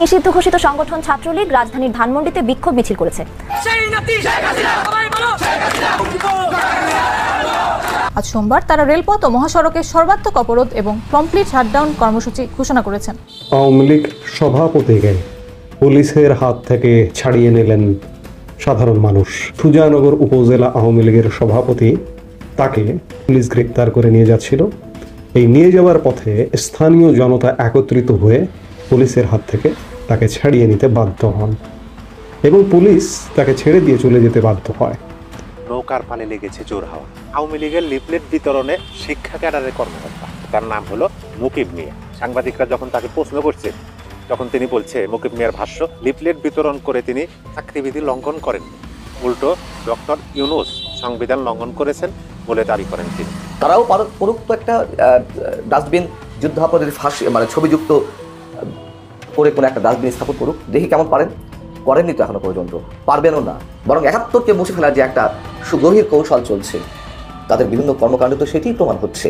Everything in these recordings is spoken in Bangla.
নিষিদ্ধ ঘোষিত সংগঠন ছাত্রলীগ রাজধানীর ধানমন্ডিতে বিক্ষোভ মিছিল করেছে। আজ সোমবার তারা রেলপথ ও মহাসড়কের সর্বাত্মক অবরোধ এবং কমপ্লিট শাটডাউন কর্মসূচি ঘোষণা করেছেন। আওয়ামী লীগ সভাপতিকে পুলিশের হাত থেকে ছাড়িয়ে নিলেন সাধারণ মানুষ। সুজানগর উপজেলা আওয়ামী লীগের সভাপতি, তাকে পুলিশ গ্রেপ্তার করে নিয়ে যাচ্ছিল। এই নিয়ে যাওয়ার পথে স্থানীয় জনতা একত্রিত হয়ে পুলিশের হাত থেকে তাকে ছাড়িয়ে নিতে বাধ্য হন এবং পুলিশ তাকে ছেড়ে দিয়ে চলে যেতে বাধ্য হয়। নৌকার পালে লেগেছে জোর হাওয়া। আওয়ামী লীগের লিফলেট বিতরণে শিক্ষা ক্যাডারের কর্মকর্তা, তার নাম হলো মুকিব মিয়া। সাংবাদিকরা যখন তাকে প্রশ্ন করছে, তখন তিনি বলছে, মুকিব মিয়ার ভাষ্য, লিফলেট বিতরণ করে তিনি চাকরিবিধি লঙ্ঘন করেন, উল্টো ডক্টর ইউনূস সংবিধান লঙ্ঘন করেছেন বলে দাবি করেন তিনি। তারাও পরোক্ত একটা ডাস্টবিন যুদ্ধাপরাধীর ফাঁসি ছবিযুক্ত করে কোনো একটা ডাস্টবিন স্থাপন করুক, দেখি কেমন পারেন। করেননি তো এখনো পর্যন্ত, পারবেনও না। বরং ৭১কে মুছে ফেলার যে একটা সুগভীর কৌশল চলছে, তাদের বিভিন্ন কর্মকাণ্ড তো সেটিই প্রমাণ হচ্ছে।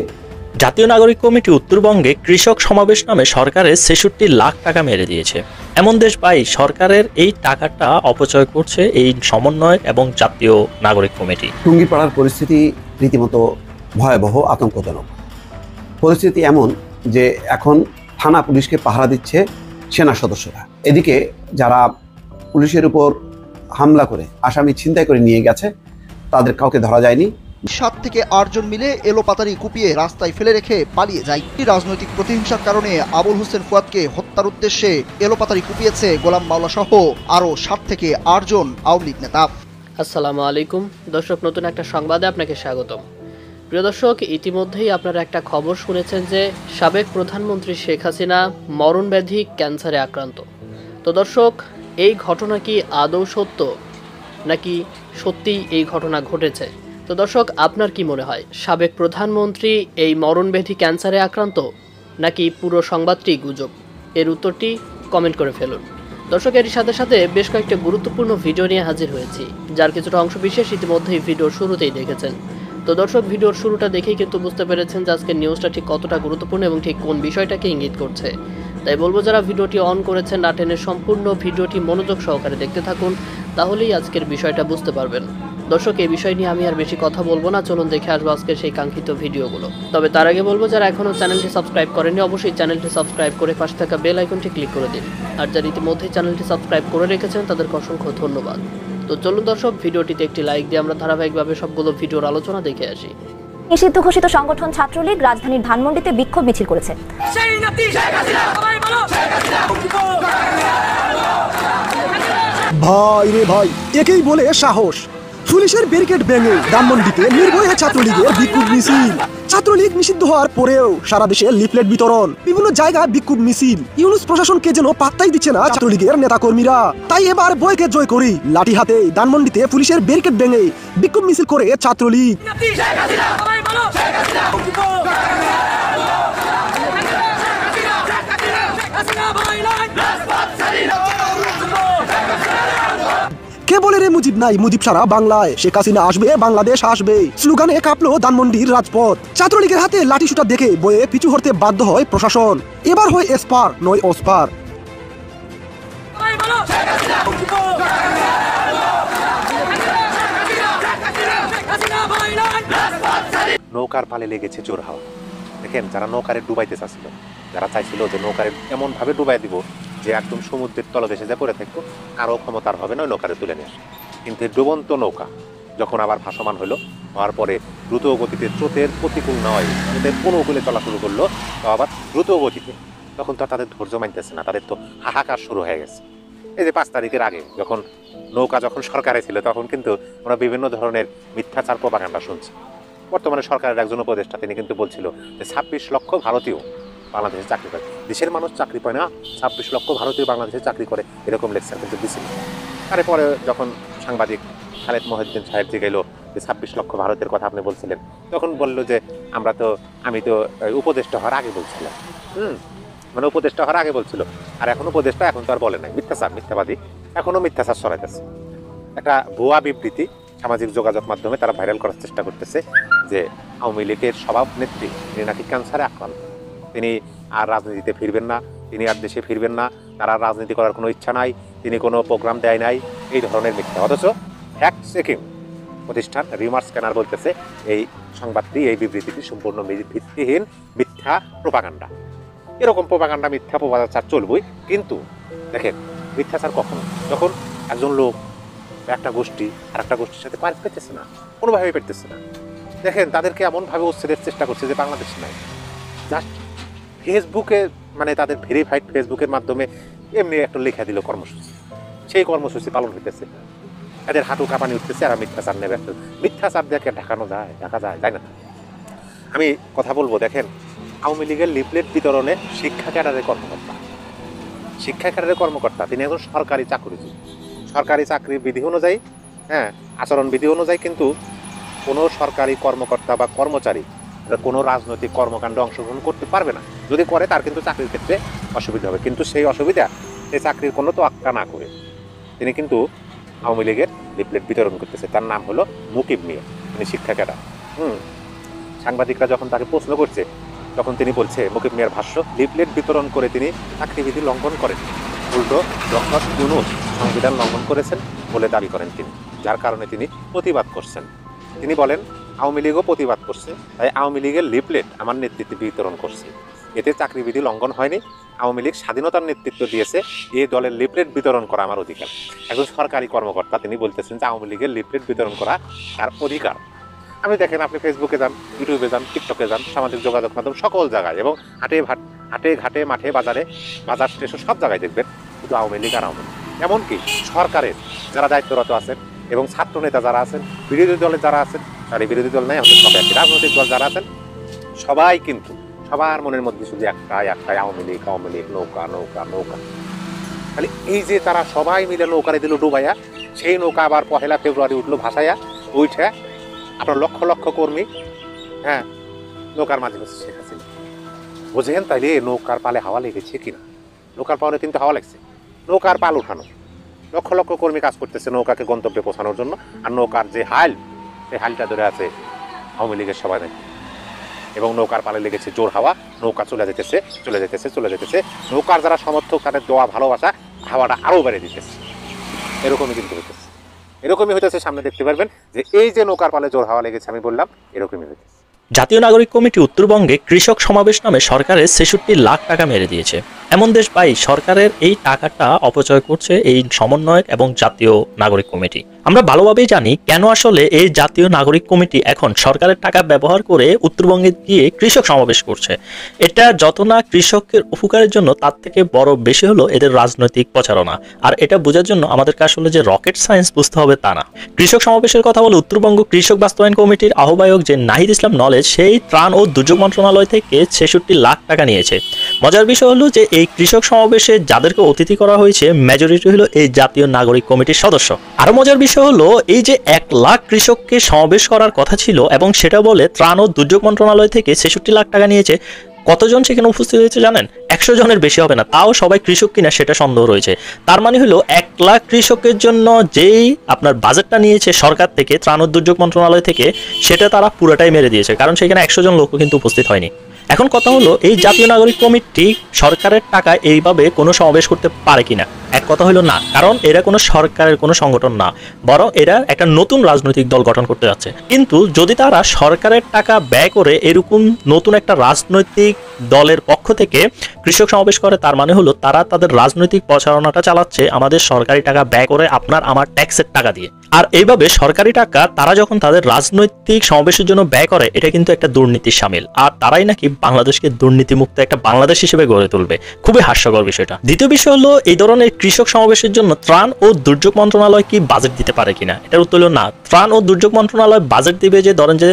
জাতীয় নাগরিক কমিটি উত্তরবঙ্গে কৃষক সমাবেশ নামে সরকারের ৬৬ লাখ টাকা মেরে দিয়েছে। এমন দেশ পাই সরকারের এই টাকাটা অপচয় করছে এই সমন্বয় এবং জাতীয় নাগরিক কমিটি। টুঙ্গিপাড়ার পরিস্থিতি রীতিমতো ভয়াবহ, আতঙ্কজনক পরিস্থিতি। এমন যে এখন থানা পুলিশকে পাহারা দিচ্ছে সেনা সদস্যরা। এদিকে যারা পুলিশের উপর হামলা করে আসামি ছিনতাই করে নিয়ে গেছে, তাদের কাউকে ধরা যায়নি। ৭ থেকে ৮ জন মিলে এলোপাতাড়ি কুপিয়ে রাস্তায় ফেলে রেখে পালিয়ে যায়। রাজনৈতিক প্রতিহিংসার কারণে আবুল হোসেন ফুয়াদকে হত্যার উদ্দেশ্যে এলোপাতাড়ি কুপিয়েছে গোলাম মাওলা সহ আরও ৭ থেকে ৮ জন আওয়ামী লীগ নেতা। আসসালামু আলাইকুম দর্শক, নতুন একটা সংবাদে আপনাকে স্বাগতম। প্রিয় দর্শক, ইতিমধ্যেই আপনারা একটা খবর শুনেছেন যে সাবেক প্রধানমন্ত্রী শেখ হাসিনা মরণব্যাধি ক্যান্সারে আক্রান্ত। তো দর্শক, এই ঘটনা কি আদৌ সত্য নাকি সত্যিই এই ঘটনা ঘটেছে? তো দর্শক, আপনার কি মনে হয়, সাবেক প্রধানমন্ত্রী এই মরণব্যাধি ক্যান্সারে আক্রান্ত নাকি পুরো সংবাদটি গুজব? এর উত্তরটি কমেন্ট করে ফেলুন। দর্শক, এর সাথে সাথে বেশ কয়েকটা গুরুত্বপূর্ণ ভিডিও নিয়ে হাজির হয়েছি, যার কিছুটা অংশ বিশেষ ইতিমধ্যেই ভিডিওর শুরুতেই দেখেছেন। তো দর্শক, ভিডিওর শুরুটা দেখেই কিন্তু বুঝতে পেরেছেন যে আজকের নিউজটা ঠিক কতটা গুরুত্বপূর্ণ এবং ঠিক কোন বিষয়টাকে ইঙ্গিত করছে। তাই বলবো, যারা ভিডিওটি অন করেছেন না টেনে সম্পূর্ণ ভিডিওটি মনোযোগ সহকারে দেখতে থাকুন, তাহলেই আজকের বিষয়টা বুঝতে পারবেন। দর্শক, এই বিষয় নিয়ে আমি আর বেশি কথা বলবো না, চলুন দেখে আসবো আজকের সেই কাঙ্ক্ষিত ভিডিওগুলো। তবে তার আগে বলবো, যারা এখনও চ্যানেলটি সাবস্ক্রাইব করেনি অবশ্যই চ্যানেলটি সাবস্ক্রাইব করে পাশে থাকা বেল আইকনটি ক্লিক করে দিন। আর যারা ইতিমধ্যেই চ্যানেলটি সাবস্ক্রাইব করে রেখেছেন তাদেরকে অসংখ্য ধন্যবাদ। তো চলুন দর্শক, ভিডিওটিতে একটি লাইক দিয়ে আমরা ধারাবাহিকভাবে সবগুলো ভিডিওর আলোচনা দেখে আসি। নিষিদ্ধ ঘোষিত সংগঠন ছাত্রলীগ রাজধানীর ধানমন্ডিতে বিক্ষোভ মিছিল করেছে। ভাই রে ভাই, একেই বলে সাহস। পুলিশের ব্যারিকেড ভেঙে ধানমন্ডিতে নির্ভয়ে ছাত্রলীগের বিক্ষোভ মিছিল। ছাত্রলীগ নিষিদ্ধ হওয়ার পরেও সারা দেশে লিফলেট বিতরণ, বিভিন্ন জায়গায় বিক্ষোভ মিছিল। ইউনূস প্রশাসনকে যেন পাত্তাই দিচ্ছে না ছাত্রলীগের নেতাকর্মীরা। তাই এবার বয়কে জয় করি, লাঠি হাতে ধানমন্ডিতে পুলিশের ব্যারিকেড ভেঙে বিক্ষোভ মিছিল করে ছাত্রলীগ। কে বলে রে মুজিব নাই, মুজিব সারা বাংলায়, শেখ হাসিনা আসবে, বাংলাদেশ আসবে স্লোগানে কাঁপলো ধানমন্ডির রাজপথ। ছাত্রলীগের হাতে লাঠি সুটা দেখে বয়ে পিছু হতে বাধ্য হয় প্রশাসন। এবার হয় এসপার নয় ওসপার। নৌকার পালে লেগেছে জোর হাওয়া। দেখেন, যারা নৌকারে ডুবাইতে চাচ্ছিল, যারা চাইছিল যে নৌকারে এমন ভাবে ডুবাই দিব যে একদম সমুদ্রের তলদেশে যা পড়ে থাকতো, কারো ক্ষমতার হবে না নৌকারে তুলে নিয়ে আসে। কিন্তু ডুবন্ত নৌকা যখন আবার ভাসমান হলো, হওয়ার পরে দ্রুত গতিতে স্রোতের প্রতিকূল নয়, স্রোতের অনুকূলে চলা শুরু করলো, তো আবার দ্রুত গতিতে, তখন তো তাদের ধৈর্য মানতেছে না, তাদের তো হাহাকার শুরু হয়ে গেছে। এই যে ৫ তারিখের আগে যখন নৌকা যখন সরকারে ছিল, তখন কিন্তু আমরা বিভিন্ন ধরনের মিথ্যাচার প্রপাগান্ডা শুনছি। বর্তমানে সরকারের একজন উপদেষ্টা, তিনি কিন্তু বলছিল যে ২৬ লক্ষ ভারতীয় বাংলাদেশে চাকরি করে। দেশের মানুষ চাকরি পায় না, ২৬ লক্ষ ভারতীয় বাংলাদেশে চাকরি করে, এরকম লেকচার কিন্তু দিছিল। তারপরে যখন সাংবাদিক খালেদ মহিউদ্দিন সাহেব জিগাইল যে ২৬ লক্ষ ভারতের কথা আপনি বলছিলেন, তখন বলল যে আমি তো উপদেষ্টা হওয়ার আগে বলছিলাম। মানে উপদেষ্টা হওয়ার আগে বলছিল, আর এখন উপদেষ্টা, এখন তো আর বলে নাই। মিথ্যাবাদী, এখনো মিথ্যাচার ছড়াইতেছে। একটা ভুয়া বিবৃতি সামাজিক যোগাযোগ মাধ্যমে তারা ভাইরাল করার চেষ্টা করতেছে যে আওয়ামী লীগের সভানেত্রী তিনি নাকি ক্যান্সারে আক্রান্ত, তিনি আর রাজনীতিতে ফিরবেন না, তিনি আর দেশে ফিরবেন না, তার আর রাজনীতি করার কোনো ইচ্ছা নাই, তিনি কোনো প্রোগ্রাম দেয় নাই, এই ধরনের মিথ্যা। অথচ ফ্যাক্ট চেকিং প্রতিষ্ঠান রিমার্স স্ক্যানার বলতেছে এই সংবাদটি, এই বিবৃতিটি সম্পূর্ণ ভিত্তিহীন মিথ্যা প্রোপাগান্ডা। এরকম প্রোপাগান্ডা মিথ্যা প্রচার চলবই, কিন্তু দেখেন মিথ্যাচার কখন, যখন একজন লোক একটা গোষ্ঠী আর একটা গোষ্ঠীর সাথে পার পেতেছে না, কোনোভাবেই পেতেছে না। দেখেন তাদেরকে এমনভাবে উচ্ছেদের চেষ্টা করছে যে বাংলাদেশ নাই, জাস্ট ফেসবুকে মানে তাদের ভেরিফাইড ফেসবুকের মাধ্যমে এমনি একটা লেখা দিল কর্মসূচি, সেই কর্মসূচি পালন হইতেছে, এদের হাঁটু কাঁপানি উঠতেছে, আর মিথ্যাচার নেবে। মিথ্যাচার দেখে ঢাকা যায় না। আমি কথা বলবো, দেখেন আওয়ামী লীগের লিফলেট বিতরণে শিক্ষা ক্যাডারের কর্মকর্তা তিনি এখন সরকারি চাকরিজীবী, সরকারি চাকরির বিধি অনুযায়ী, আচরণ বিধি অনুযায়ী কিন্তু কোনো সরকারি কর্মকর্তা বা কর্মচারী কোনো রাজনৈতিক কর্মকাণ্ডে অংশগ্রহণ করতে পারবে না। যদি করে তার কিন্তু চাকরির ক্ষেত্রে অসুবিধা হবে, কিন্তু সেই অসুবিধা সেই চাকরির কোনো তোয়াক্কা না করে তিনি কিন্তু আওয়ামী লীগের লিফলেট বিতরণ করতেছে। তার নাম হলো মুকিব মিয়া, তিনি শিক্ষা ক্যাডার। সাংবাদিকরা যখন তাকে প্রশ্ন করছে তখন তিনি বলছে, মুকিব মিয়ার ভাষ্য, লিফলেট বিতরণ করে তিনি চাকরিবিধি লঙ্ঘন করেন, উল্টো ডক্টর ইউনূস সংবিধান লঙ্ঘন করেছেন বলে দাবি করেন তিনি, যার কারণে তিনি প্রতিবাদ করছেন। তিনি বলেন আওয়ামী লীগও প্রতিবাদ করছে, তাই আওয়ামী লীগের লিফলেট আমার নেতৃত্বে বিতরণ করছে, এতে চাকরিবিধি লঙ্ঘন হয়নি, আওয়ামী লীগ স্বাধীনতার নেতৃত্ব দিয়েছে, এই দলের লিফলেট বিতরণ করা আমার অধিকার। একজন সরকারি কর্মকর্তা তিনি বলতেছেন যে আওয়ামী লীগের লিফলেট বিতরণ করা তার অধিকার। আমি দেখেন আপনি ফেসবুকে যান, ইউটিউবে যান, টিকটকে যান, সামাজিক যোগাযোগ মাধ্যম সকল জায়গায়, এবং হাটে ঘাটে মাঠে বাজারে, বাজার স্টেশন সব জায়গায় দেখবেন শুধু আওয়ামী লীগ আর আওয়ামী লীগ। এমনকি সরকারের যারা দায়িত্বরত আছেন এবং ছাত্র নেতা যারা আছেন, বিরোধী দলে যারা আছেন, তার বিরোধী দল নাই, আমাদের সবাই একই, রাজনৈতিক দল যারা আছেন সবাই কিন্তু সবার মনের মধ্যে শুধু একটাই আওয়ামী লীগ, নৌকা। খালি এই যে তারা সবাই মিলে নৌকারে দিল ডুবাইয়া, সেই নৌকা আবার 1 ফেব্রুয়ারি উঠলো ভাসাইয়া, উঠে আপনার লক্ষ লক্ষ কর্মী নৌকার মাঝে বসে শেখ হাসিনা। বুঝেন তাইলে নৌকার পালে হাওয়া লেগেছে কিনা? নৌকার পালে কিন্তু হাওয়া লাগছে, নৌকার পাল উঠানো, লক্ষ লক্ষ কর্মী কাজ করতেছে নৌকাকে গন্তব্যে পৌঁছানোর জন্য, আর নৌকার যে হাল, সেই হালটা ধরে আছে আওয়ামী লীগের সবাই নাকি, এবং নৌকার পালে লেগেছে জোর হাওয়া, নৌকা চলে যেতেছে। নৌকার যারা সমর্থক তাদের দোয়া ভালোবাসা হাওয়াটা আরও বেড়ে দিতেছে। এরকমই কিন্তু হইতেছে, সামনে দেখতে পারবেন যে এই যে নৌকার পালে জোর হাওয়া লেগেছে, আমি বললাম এরকমই হইতেছে। জাতীয় নাগরিক কমিটি উত্তরবঙ্গে কৃষক সমাবেশ নামে সরকারের 66 লাখ টাকা মেরে দিয়েছে। এমন দেশ পাই সরকারের এই টাকাটা অপচয় করছে এই সমন্বয়ক এবং জাতীয় নাগরিক কমিটি। আমরা ভালোভাবেই জানি কেন আসলে এই জাতীয় নাগরিক কমিটি এখন সরকারের টাকা ব্যবহার করে উত্তরবঙ্গে গিয়ে কৃষক সমাবেশ করছে। এটা যত না কৃষকের উপকারের জন্য, তার থেকে বড় বেশি হলো এদের রাজনৈতিক প্রচারণা। আর এটা বোঝার জন্য আমাদেরকে আসলে যে রকেট সায়েন্স বুঝতে হবে তা না। কৃষক সমাবেশের কথা বলে উত্তরবঙ্গ কৃষক বাস্তবায়ন কমিটির আহ্বায়ক যে নাহিদ ইসলাম নলেজ, সেই ত্রাণ ও দুর্যোগ মন্ত্রণালয় থেকে 66 লাখ টাকা নিয়েছে। মজার বিষয় হলো যে এই কৃষক সমাবেশে যাদেরকে অতিথি করা হয়েছে মেজরিটি হলো এই জাতীয় নাগরিক কমিটির সদস্য। আরো মজার বিষয় হলো এই যে 1 লাখ কৃষককে সমাবেশ করার কথা ছিল, এবং সেটা বলে ত্রাণ ও দুর্যোগ মন্ত্রণালয় থেকে 66 লাখ টাকা নিয়েছে। কতজন সেখানে উপস্থিত হয়েছে জানেন? 100 জনের বেশি হবে না, তাও সবাই কৃষক কিনা সেটা সন্দেহ রয়েছে। তার মানে হলো 1 লাখ কৃষকের জন্য যেই আপনার বাজেটটা নিয়েছে সরকার থেকে, ত্রাণ ও দুর্যোগ মন্ত্রণালয় থেকে, সেটা তারা পুরোটাই মেরে দিয়েছে, কারণ সেখানে 100 জন লোকও কিন্তু উপস্থিত হয়নি। এখন কথা হলো এই জাতীয় নাগরিক কমিটি সরকারের টাকায় এইভাবে কোনো সমাবেশ করতে পারে কিনা? এক কথা হলো না, কারণ এরা কোনো সরকারের কোনো সংগঠন না, বরং এরা একটা নতুন রাজনৈতিক দল গঠন করতে যাচ্ছে। কিন্তু যদি তারা সরকারের টাকা ব্যয় করে এরকম নতুন একটা রাজনৈতিক দলের পক্ষ থেকে কৃষক সমাবেশ করে, তার মানে হলো তারা তাদের রাজনৈতিক প্রচারণাটা চালাচ্ছে আমাদের সরকারি টাকা ব্যয় করে, আপনার আমার ট্যাক্সের টাকা দিয়ে। আর এইভাবে সরকারি টাকা তারা যখন তাদের রাজনৈতিক সমাবেশের জন্য ব্যয় করে, এটা কিন্তু একটা দুর্নীতির শামিল। আর তারাই নাকি বাংলাদেশকে দুর্নীতিমুক্ত একটা বাংলাদেশ হিসেবে গড়ে তুলবে। খুবই হাস্যকর বিষয়টা। দ্বিতীয় বিষয় হলো এই ধরনের কৃষক সমাবেশের জন্য ত্রাণ ও দুর্যোগ মন্ত্রণালয় কি বাজেট দিতে পারে কিনা? এটার উত্তর হলো না। ত্রাণ ও দুর্যোগ মন্ত্রণালয় বাজেট দিবে যে ধরেন যে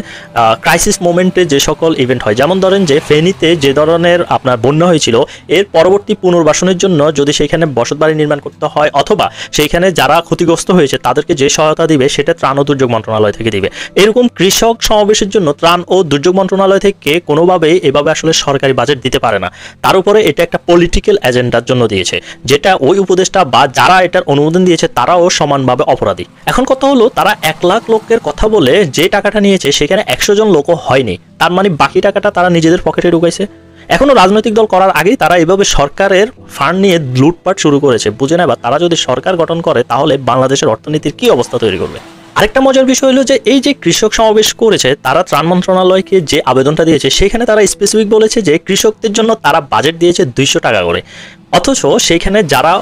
ক্রাইসিস মোমেন্টে যে সকল ইভেন্ট হয়, যেমন ধরেন যে ফেনীতে যে ধরনের আপনার বন্যা হয়েছিল, এর পরবর্তী পুনর্বাসনের জন্য যদি সেখানে বসতবাড়ি নির্মাণ করতে হয়, অথবা সেইখানে যারা ক্ষতিগ্রস্ত হয়েছে তাদেরকে যে সহায়তা দিবে সেটা ত্রাণ ও দুর্যোগ মন্ত্রণালয় থেকে দিবে। এরকম কৃষক সমাবেশের জন্য ত্রাণ ও দুর্যোগ মন্ত্রণালয় থেকে কোনোভাবেই এভাবে আসলে সরকারি বাজেট দিতে পারে না। তার উপরে এটা একটা পলিটিক্যাল এজেন্ডার জন্য দিয়েছে, যেটা ওই উপদেষ্টা বা যারা এটার অনুমোদন দিয়েছে তারাও সমানভাবে অপরাধী। এখন কথা হলো তারা 1 লাখ লোকের কথা বলে যে টাকাটা নিয়েছে সেখানে 100 জন লোকও হয়নি, তার মানে বাকি টাকাটা তারা নিজেদের পকেটে ঢুকাইছে। এখনো রাজনৈতিক দল করার আগেই তারা এভাবে সরকারের ফান্ড নিয়ে লুটপাট শুরু করেছে। বুঝে নেবা তারা যদি সরকার গঠন করে তাহলে বাংলাদেশের অর্থনীতির কি অবস্থা তৈরি করবে। আরেকটা মজার বিষয় হলো যে এই যে কৃষক সমাবেশ করেছে, তারা ত্রাণ মন্ত্রণালয়কে যে আবেদনটা দিয়েছে সেখানে তারা স্পেসিফিক বলেছে যে কৃষকদের জন্য তারা বাজেট দিয়েছে 200 টাকা করে, অথচ সেইখানে যারা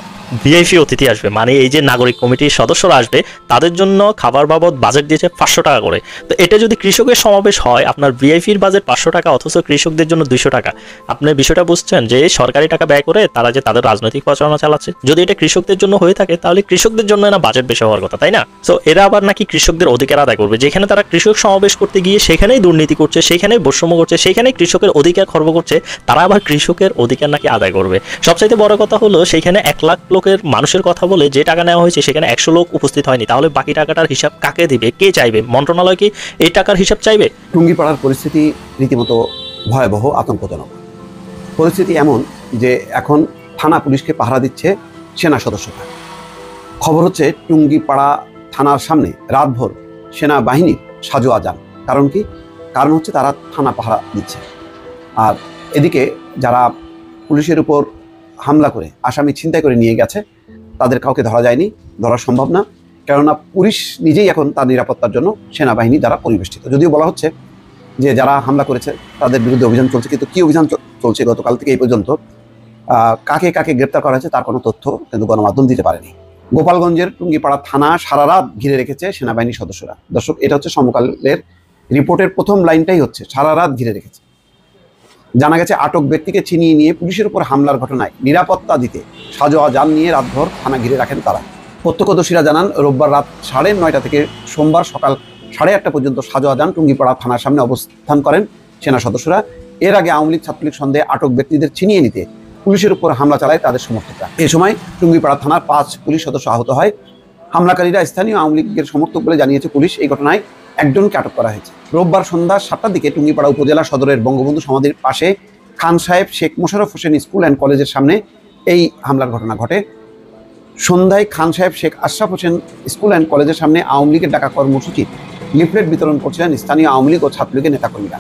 ভিআইপি অতিথি আসবে, মানে এই যে নাগরিক কমিটির সদস্যরা আসবে, তাদের জন্য খাবার বাবদ বাজেট দিয়েছে 500 টাকা করে। তো এটা যদি কৃষকের সমাবেশ হয়, আপনার ভিআইপির বাজেট 500 টাকা, অথচ কৃষকদের জন্য 200 টাকা, আপনি বিষয়টা বুঝছেন যে সরকারি টাকা ব্যয় করে তারা যে তাদের রাজনৈতিক প্রচারণা চালাচ্ছে। যদি এটা কৃষকদের জন্য হয়ে থাকে তাহলে কৃষকদের জন্য না বাজেট বেশি হওয়ার কথা, তাই না? সো এরা আবার নাকি কৃষকদের অধিকার আদায় করবে, যেখানে তারা কৃষক সমাবেশ করতে গিয়ে সেখানেই দুর্নীতি করছে, সেখানেই বৈষম্য করছে, সেখানেই কৃষকের অধিকার খর্ব করছে, তারা আবার কৃষকের অধিকার নাকি আদায় করবে। সবচাইতে বড় কথা হলো সেইখানে 1 লাখ লোকের মানুষের কথা বলে যে টাকা নেওয়া হয়েছে সেখানে 100 লোক উপস্থিত হয়নি, তাহলে বাকি টাকাটার হিসাব কাকে দিবে, কে চাইবে? মন্ত্রণালয় কি এই টাকার হিসাব চাইবে? টুঙ্গিপাড়ার পরিস্থিতি রীতিমতো ভয়াবহ, আতঙ্কজনক। পরিস্থিতি এমন যে এখন থানা পুলিশকে পাহারা দিচ্ছে সেনা সদস্যরা। খবর হচ্ছে টুঙ্গিপাড়া থানার সামনে রাতভর সেনাবাহিনীর সাজোয়া যান। কারণ কি? কারণ হচ্ছে তারা থানা পাহারা দিচ্ছে। আর এদিকে যারা পুলিশের উপর হামলা করে আসামি ছিনতাই করে নিয়ে গেছে তাদের কাউকে ধরা যায়নি, ধরা সম্ভব না, কেননা পুলিশ নিজেই এখন তার নিরাপত্তার জন্য সেনাবাহিনী দ্বারা পরিবেষ্টিত। যদিও বলা হচ্ছে যে যারা হামলা করেছে তাদের বিরুদ্ধে অভিযান চলছে, কিন্তু কী অভিযান চলছে গতকাল থেকে এই পর্যন্ত কাকে কাকে গ্রেপ্তার করা হয়েছে তার কোনো তথ্য কিন্তু গণমাধ্যম দিতে পারেনি। গোপালগঞ্জের টুঙ্গিপাড়া থানা সারা রাত ঘিরে রেখেছে সেনাবাহিনীর সদস্যরা। দর্শক, এটা হচ্ছে সমকালের রিপোর্টের প্রথম লাইনটাই হচ্ছে সারা রাত ঘিরে রেখেছে। জানা গেছে আটক ব্যক্তিকে ছিনিয়ে নিয়ে পুলিশের উপর হামলার ঘটনায় নিরাপত্তা দিতে সাজোয়া যান নিয়ে রাতভর থানা ঘিরে রাখেন তারা। প্রত্যক্ষদর্শীরা জানান রোববার রাত 9:30 থেকে সোমবার সকাল 8:30 পর্যন্ত সাজোয়া যান টুঙ্গিপাড়া থানার সামনে অবস্থান করেন সেনা সদস্যরা। এর আগে আওয়ামী লীগ ছাত্রলীগ সন্দেহে আটক ব্যক্তিদের ছিনিয়ে নিতে পুলিশের উপর হামলা চালায় তাদের সমর্থকরা। এ সময় টুঙ্গিপাড়া থানার 5 পুলিশ সদস্য আহত হয়। হামলাকারীরা স্থানীয় আওয়ামী লীগের সমর্থক বলে জানিয়েছে পুলিশ। এই ঘটনায় একজনকে আটক করা হয়েছে। রোববার সন্ধ্যা 7টার দিকে টুঙ্গিপাড়া উপজেলা সদরের বঙ্গবন্ধু সমাধির পাশে খান সাহেব শেখ মোশাররফ হোসেন স্কুল অ্যান্ড কলেজের সামনে এই হামলার ঘটনা ঘটে। সন্ধ্যায় খান সাহেব শেখ আশরাফ হোসেন স্কুল অ্যান্ড কলেজের সামনে আওয়ামী লীগের ডাকা কর্মসূচি লিফলেট বিতরণ করছিলেন স্থানীয় আওয়ামী লীগ ও ছাত্রলীগের নেতাকর্মীরা।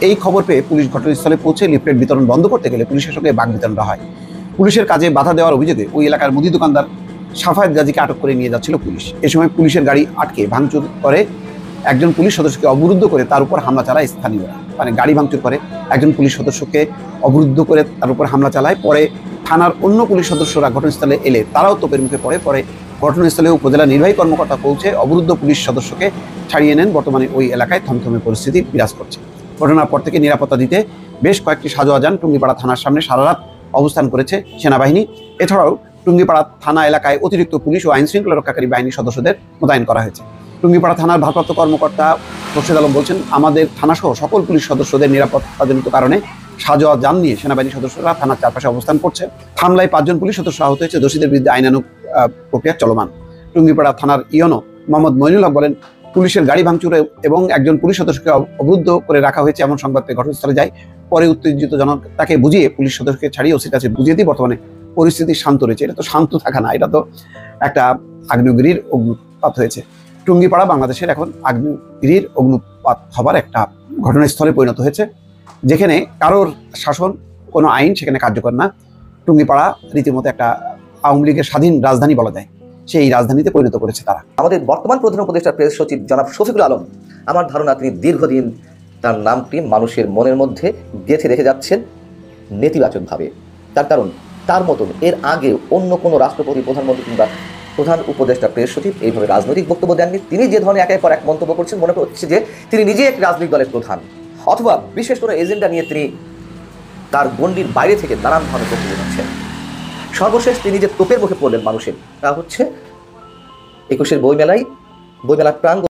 এই খবর পেয়ে পুলিশ ঘটনাস্থলে পৌঁছে লিফলেট বিতরণ বন্ধ করতে গেলে পুলিশের সঙ্গে বাকবিতণ্ডা হয়। পুলিশের কাজে বাধা দেওয়ার অভিযোগে ওই এলাকার মুদি দোকানদার সাফায়েত গাজীকে আটক করে নিয়ে যাচ্ছিল পুলিশ। এ সময় পুলিশের গাড়ি আটকে ভাঙচুর করে একজন পুলিশ সদস্যকে অবরুদ্ধ করে তার উপর হামলা চালায় স্থানীয়রা। মানে গাড়ি ভাঙচুর করে একজন পুলিশ সদস্যকে অবরুদ্ধ করে তার উপর হামলা চালায়। পরে থানার অন্য পুলিশ সদস্যরা ঘটনাস্থলে এলে তারাও তোপের মুখে পড়ে। পরে ঘটনাস্থলে উপজেলা নির্বাহী কর্মকর্তা পৌঁছে অবরুদ্ধ পুলিশ সদস্যকে ছাড়িয়ে নেন। বর্তমানে ওই এলাকায় থমথমে পরিস্থিতি বিরাজ করছে। ঘটনার পর থেকে নিরাপত্তা দিতে বেশ কয়েকটি সাজোয়া যান টুঙ্গিপাড়া থানার সামনে সারা রাত অবস্থান করেছে সেনাবাহিনী। এছাড়াও টুঙ্গিপাড়া থানা এলাকায় অতিরিক্ত পুলিশ ও আইন শৃঙ্খলা রক্ষাকারী বাহিনীর সদস্যদের মোতায়েন করা হয়েছে। টুঙ্গিপাড়া থানার ভারপ্রাপ্ত কর্মকর্তা খোরশেদ আলম বলছেন, আমাদের থানাসহ সকল পুলিশ সদস্যদের নিরাপত্তাজনিত কারণে সাজোয়া যান নিয়ে সেনাবাহিনীর সদস্যরা থানার চারপাশে অবস্থান করছে। হামলায় 5 জন পুলিশ সদস্য আহত হয়েছে। দোষীদের বিরুদ্ধে আইনানুগ প্রক্রিয়া চলমান। টুঙ্গিপাড়া থানার ইওনো মোহাম্মদ মইনুল হক বলেন, পুলিশের গাড়ি ভাঙচুরে এবং একজন পুলিশ সদস্যকে অবরুদ্ধ করে রাখা হয়েছে এমন সংবাদ পেয়ে ঘটনাস্থলে যায়। পরে উত্তেজিত জনতাকে বুঝিয়ে পুলিশ সদস্যকে ছাড়িয়ে ওসির কাছে বুঝিয়ে দিয়ে বর্তমানে পরিস্থিতি শান্ত রয়েছে। এটা তো শান্ত থাকা না, এটা তো একটা আগ্নেয়গিরির অগ্নুৎপাত হয়েছে। টুঙ্গিপাড়া বাংলাদেশের এখন আগ্নেয়গিরির অগ্নুৎপাত হবার একটা ঘটনাস্থলে পরিণত হয়েছে, যেখানে কারোর শাসন, কোনো আইন সেখানে কার্যকর না। টুঙ্গিপাড়া রীতিমতো একটা আওয়ামী লীগের স্বাধীন রাজধানী বলা যায়, সেই রাজধানীতে পরিণত করেছে তারা। আমাদের বর্তমান প্রধান উপদেষ্টা প্রেস সচিব জনাব শফিকুল আলম, আমার ধারণা তিনি দীর্ঘদিন তার নামটি মানুষের মনের মধ্যে গেঁথে রেখে যাচ্ছেন নেতিবাচকভাবে। তার কারণ তার মতন এর আগে অন্য কোনো রাষ্ট্রপতি, প্রধানমন্ত্রী কিংবা প্রধান উপদেষ্টা প্রেস সচিব এইভাবে রাজনৈতিক বক্তব্য দেননি। তিনি যে ধরনের একের পর এক মন্তব্য করছেন, মনে হচ্ছে যে তিনি নিজেই একটি রাজনৈতিক দলের প্রধান, অথবা বিশেষ কোনো এজেন্ডা নিয়ে তিনি তার গণ্ডির বাইরে থেকে নানান ধরনের বক্তব্য দিচ্ছেন। সর্বশেষ তিনি যে তোপের মুখে পড়লেন মানুষের, তা হচ্ছে 21 বইমেলার প্রাঙ্গণ